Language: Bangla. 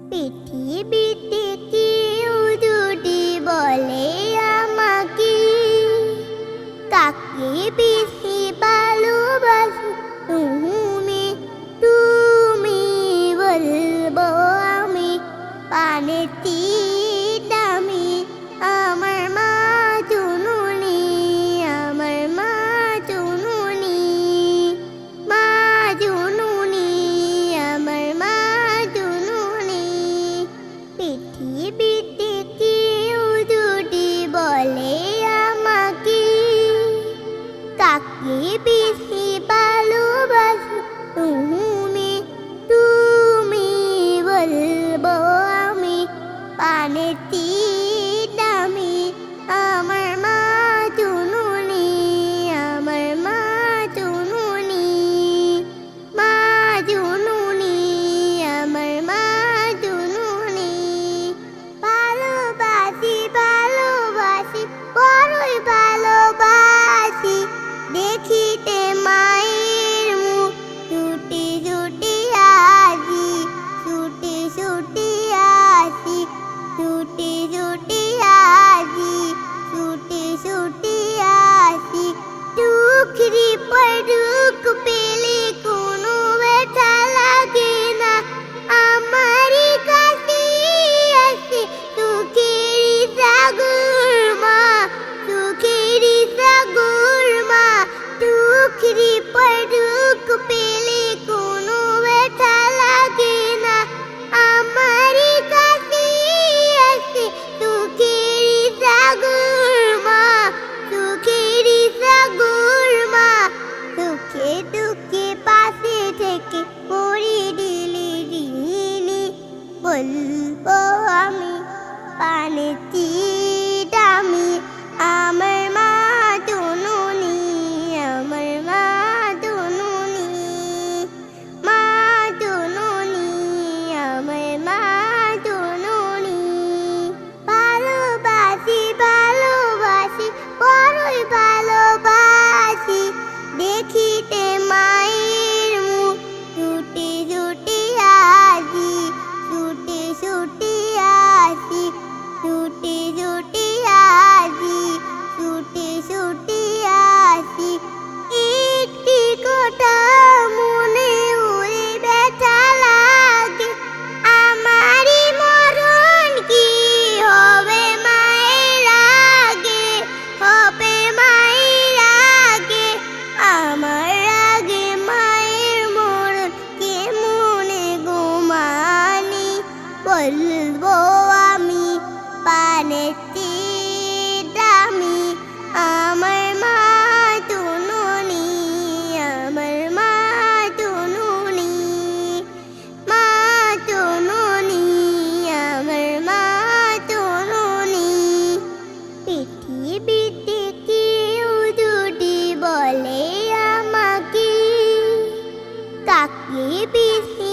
পৃথিবীতে কেউ যদি বলে আমাকে, কাকে বেশি ভালোবাসো তুমি, তুমি বলবো আমি প্রাণের দামি আমার মা জননী, আমার মা জননী, মা জননী, আমার মা জননী। পৃথিবীতে কেউ যদি বলে আমাকে, কাকে বেশি ভালোবাসো তুমি, তুমি বলবো আমি প্রাণের দামি আমার মা জননী, আমার মা জননী, মা জননী, আমার মা জননী। ভালোবাসি ভালোবাসি বড়ই ভালোবাসি, দেখিতে মায়ের মুখ ছুটি ছুটি আসি, ছুটি ছুটি আসি, ছুটি ছুটি আসি, ছুটি ছুটি আসি। দুঃখেরই পর দুঃখ পেলে কোনো ব্যথা লাগে না, আমারই কাছে আসে সুখেরই সাগর মা, সুখেরই সাগর মা। দুঃখেরই পর দুঃখ পেলে কোনো ব্যথা লাগে না, আমারই কাছে আসে সুখেরই সাগর মা, সুখেরই সাগর মা। সুখে দুঃখে পাশে থেকে করে দিলি ঋণী, বলবো আমি প্রাণের দামি আমার মা জননী, আমার মা জননী, মা জননী, আমার মা জননী। ভালোবাসি ভালোবাসি বড়ই ভালোবাসি, দেখিতে মায়ের মুখ ছুটি ছুটি আসি, ছুটি ছুটি আসি, ছুটি ছুটি আসি, ছুটি ছুটি আসি। একটি কথা মনে উড়ে ব্যথা লাগে, আমারই মরণ কি হবে মায়ের আগে, হবে মায়ের আগে, আমার আগে মায়ের মরণ কে মনে গোমানি, বলবো আমি প্রাণের দামি আমার মা জননী, আমার মা জননী, মা জননী, আমার মা জননী। পৃথিবীতে কেউ যদি বলে আমাকে, কাকে বেশি